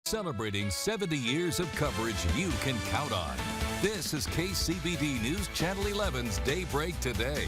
Celebrating 70 years of coverage you can count on. This is KCBD News Channel 11's Daybreak Today.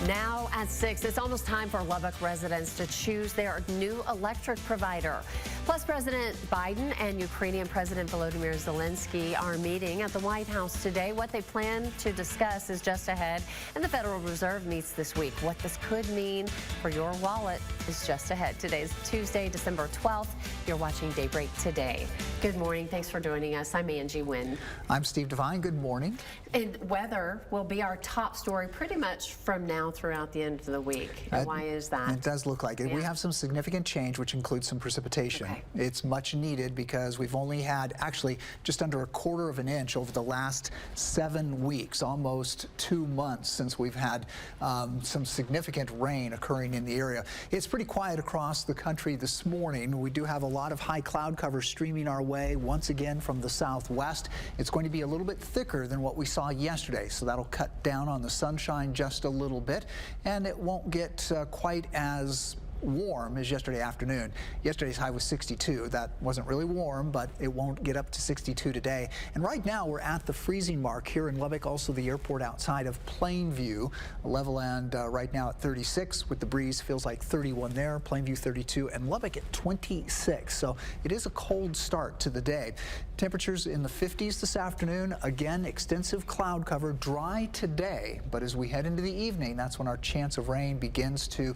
Now at 6, it's almost time for Lubbock residents to choose their new electric provider. Plus, President Biden and Ukrainian President Volodymyr Zelensky are meeting at the White House today. What they plan to discuss is just ahead, and the Federal Reserve meets this week. What this could mean for your wallet is just ahead. Today is Tuesday, December 12th. You're watching Daybreak Today. Good morning. Thanks for joining us. I'm Angie Wynn. I'm Steve Devine. Good morning. And weather will be our top story pretty much from now throughout the end of the week. And why is that? It does look like it. Yeah. We have some significant change, which includes some precipitation. Okay. It's much needed because we've only had actually just under 1/4 of an inch over the last 7 weeks, almost 2 months since we've had some significant rain occurring in the area. It's pretty quiet across the country this morning. We do have a lot of high cloud cover streaming our way once again from the southwest. It's going to be a little bit thicker than what we saw yesterday, so that'll cut down on the sunshine just a little bit, and it won't get quite as warm as yesterday afternoon. Yesterday's high was 62. That wasn't really warm, but it won't get up to 62 today. And right now we're at the freezing mark here in Lubbock, also the airport outside of Plainview. Level and right now at 36 with the breeze, feels like 31 there, Plainview 32, and Lubbock at 26. So it is a cold start to the day. Temperatures in the 50s this afternoon. Again, extensive cloud cover, dry today, but as we head into the evening, that's when our chance of rain begins to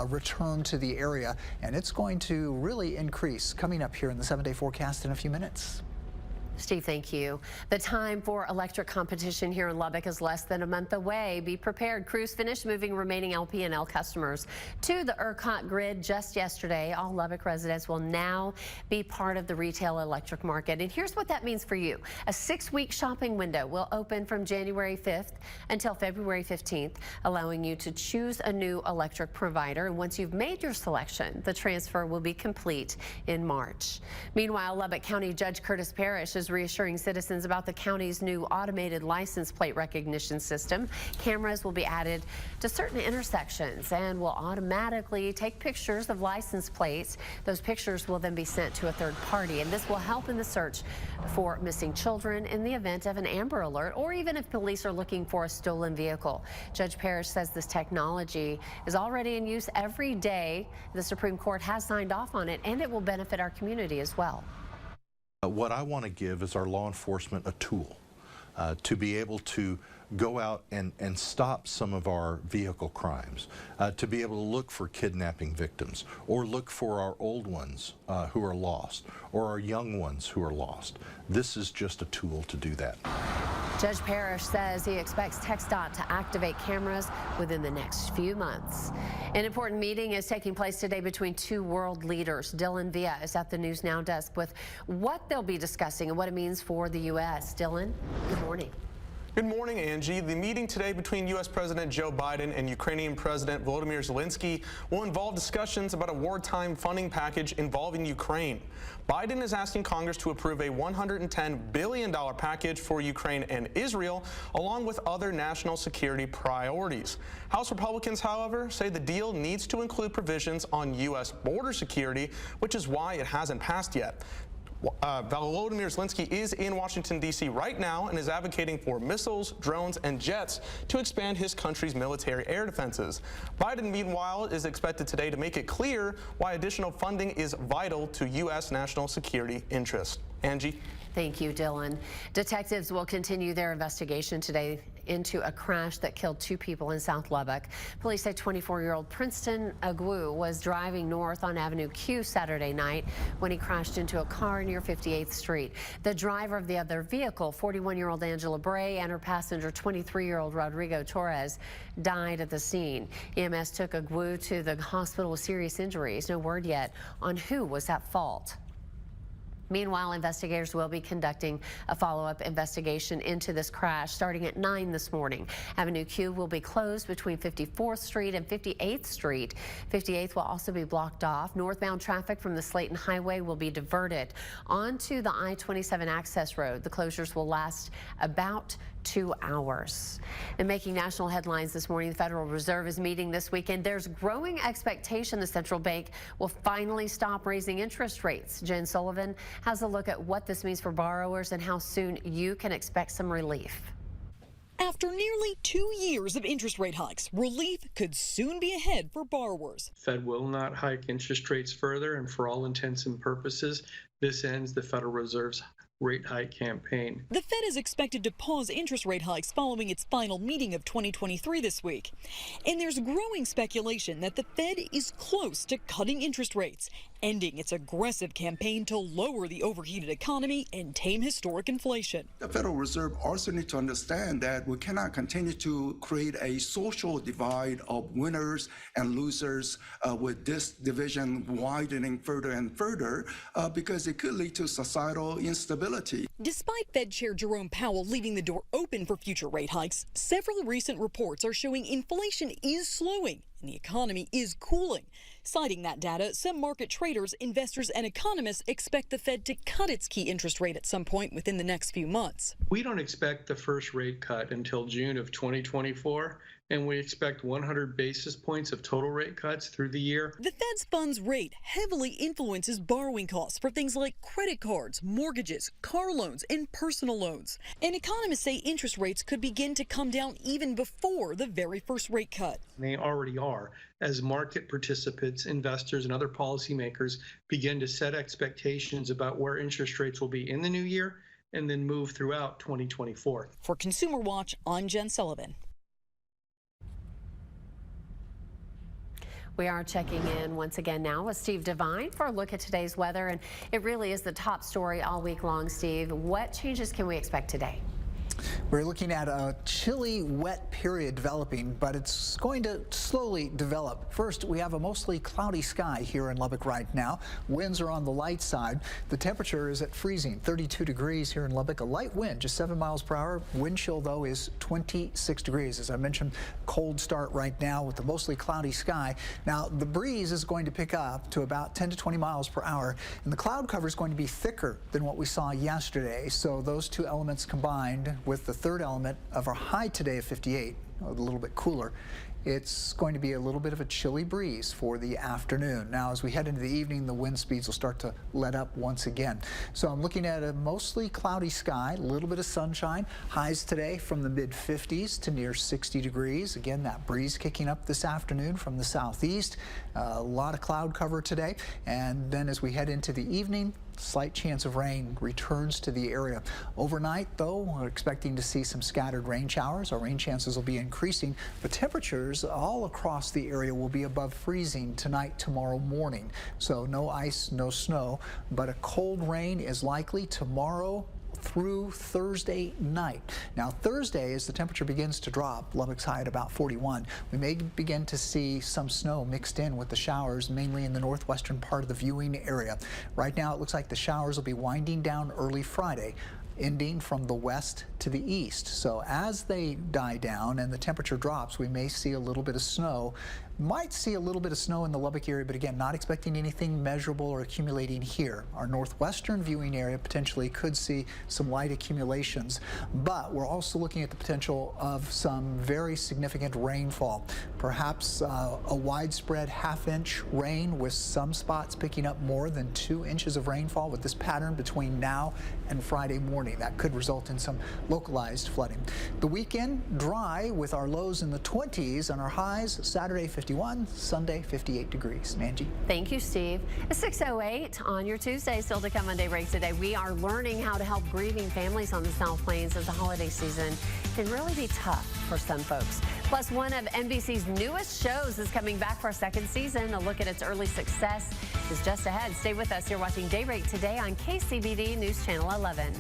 return to the area, and it's going to really increase coming up here in the 7-day forecast in a few minutes. Steve, thank you. The time for electric competition here in Lubbock is less than a month away. Be prepared. Crews finished moving remaining LP&L customers to the ERCOT grid just yesterday. All Lubbock residents will now be part of the retail electric market. And here's what that means for you. A 6-week shopping window will open from January 5th until February 15th, allowing you to choose a new electric provider. And once you've made your selection, the transfer will be complete in March. Meanwhile, Lubbock County Judge Curtis Parrish is reassuring citizens about the county's new automated license plate recognition system. Cameras will be added to certain intersections and will automatically take pictures of license plates. Those pictures will then be sent to a third party, and this will help in the search for missing children in the event of an Amber Alert, or even if police are looking for a stolen vehicle. Judge Parrish says this technology is already in use every day. The Supreme Court has signed off on it, and it will benefit our community as well. What I want to give is our law enforcement a tool to be able to go out and stop some of our vehicle crimes, to be able to look for kidnapping victims, or look for our old ones who are lost, or our young ones who are lost. This is just a tool to do that. Judge Parrish says he expects TxDOT to activate cameras within the next few months. An important meeting is taking place today between 2 world leaders. Dylan Villa is at the News Now desk with what they'll be discussing and what it means for the U.S. Dylan, good morning. Good morning, Angie. The meeting today between U.S. President Joe Biden and Ukrainian President Volodymyr Zelensky will involve discussions about a wartime funding package involving Ukraine. Biden is asking Congress to approve a $110 billion package for Ukraine and Israel, along with other national security priorities. House Republicans, however, say the deal needs to include provisions on U.S. border security, which is why it hasn't passed yet. Volodymyr Zelensky is in Washington, D.C. right now and is advocating for missiles, drones, and jets to expand his country's military air defenses. Biden, meanwhile, is expected today to make it clear why additional funding is vital to U.S. national security interests. Angie? Thank you, Dylan. Detectives will continue their investigation today into a crash that killed 2 people in South Lubbock. Police say 24-year-old Princeton Agwu was driving north on Avenue Q Saturday night when he crashed into a car near 58th Street. The driver of the other vehicle, 41-year-old Angela Bray, and her passenger, 23-year-old Rodrigo Torres, died at the scene. EMS took Agwu to the hospital with serious injuries. No word yet on who was at fault. Meanwhile, investigators will be conducting a follow-up investigation into this crash starting at 9 this morning. Avenue Q will be closed between 54th Street and 58th Street. 58th will also be blocked off. Northbound traffic from the Slayton Highway will be diverted onto the I-27 access road. The closures will last about 2 hours. And making national headlines this morning, the Federal Reserve is meeting this weekend. There's growing expectation the central bank will finally stop raising interest rates. Jen Sullivan has a look at what this means for borrowers and how soon you can expect some relief. After nearly 2 years of interest rate hikes, relief could soon be ahead for borrowers. Fed will not hike interest rates further, and for all intents and purposes, this ends the Federal Reserve's rate hike campaign. The Fed is expected to pause interest rate hikes following its final meeting of 2023 this week. And there's growing speculation that the Fed is close to cutting interest rates, ending its aggressive campaign to lower the overheated economy and tame historic inflation. The Federal Reserve also needs to understand that we cannot continue to create a social divide of winners and losers with this division widening further and further because it could lead to societal instability. Despite Fed Chair Jerome Powell leaving the door open for future rate hikes, several recent reports are showing inflation is slowing and the economy is cooling. Citing that data, some market traders, investors, and economists expect the Fed to cut its key interest rate at some point within the next few months. We don't expect the first rate cut until June of 2024, and we expect 100 basis points of total rate cuts through the year. The Fed's funds rate heavily influences borrowing costs for things like credit cards, mortgages, car loans, and personal loans. And economists say interest rates could begin to come down even before the very first rate cut. They already are, as market participants, investors, and other policymakers begin to set expectations about where interest rates will be in the new year and then move throughout 2024. For Consumer Watch, I'm Jen Sullivan. We are checking in once again now with Steve Devine for a look at today's weather, and it really is the top story all week long. Steve, what changes can we expect today? We're looking at a chilly, wet period developing, but it's going to slowly develop. First, we have a mostly cloudy sky here in Lubbock right now. Winds are on the light side. The temperature is at freezing, 32 degrees here in Lubbock. A light wind, just 7 miles per hour. Wind chill, though, is 26 degrees. As I mentioned, cold start right now with the mostly cloudy sky. Now, the breeze is going to pick up to about 10 to 20 miles per hour, and the cloud cover is going to be thicker than what we saw yesterday. So those two elements combined with the third element of our high today of 58, a little bit cooler, it's going to be a little bit of a chilly breeze for the afternoon. Now, as we head into the evening, the wind speeds will start to let up once again. So I'm looking at a mostly cloudy sky, a little bit of sunshine. Highs today from the mid-50s to near 60 degrees. Again, that breeze kicking up this afternoon from the southeast. A lot of cloud cover today. And then as we head into the evening, slight chance of rain returns to the area. Overnight, though, we're expecting to see some scattered rain showers. Our rain chances will be increasing, but temperatures all across the area will be above freezing tonight, tomorrow morning. So no ice, no snow, but a cold rain is likely tomorrow through Thursday night. Now, Thursday, as the temperature begins to drop, Lubbock's high at about 41, we may begin to see some snow mixed in with the showers, mainly in the northwestern part of the viewing area. Right now, it looks like the showers will be winding down early Friday, ending from the west to the east. So as they die down and the temperature drops, we may see a little bit of snow. Might see a little bit of snow in the Lubbock area, but again, not expecting anything measurable or accumulating here. Our northwestern viewing area potentially could see some light accumulations, but we're also looking at the potential of some very significant rainfall. Perhaps a widespread half-inch rain with some spots picking up more than 2 inches of rainfall with this pattern between now and Friday morning. That could result in some localized flooding. The weekend, dry with our lows in the 20s and our highs Saturday 51, Sunday 58 degrees. Angie. Thank you, Steve. It's 6:08 on your Tuesday. Still to come on Daybreak today. We are learning how to help grieving families on the South Plains as the holiday season can really be tough for some folks. Plus, one of NBC's newest shows is coming back for a second season. A look at its early success is just ahead. Stay with us. You're watching Daybreak today on KCBD News Channel 11.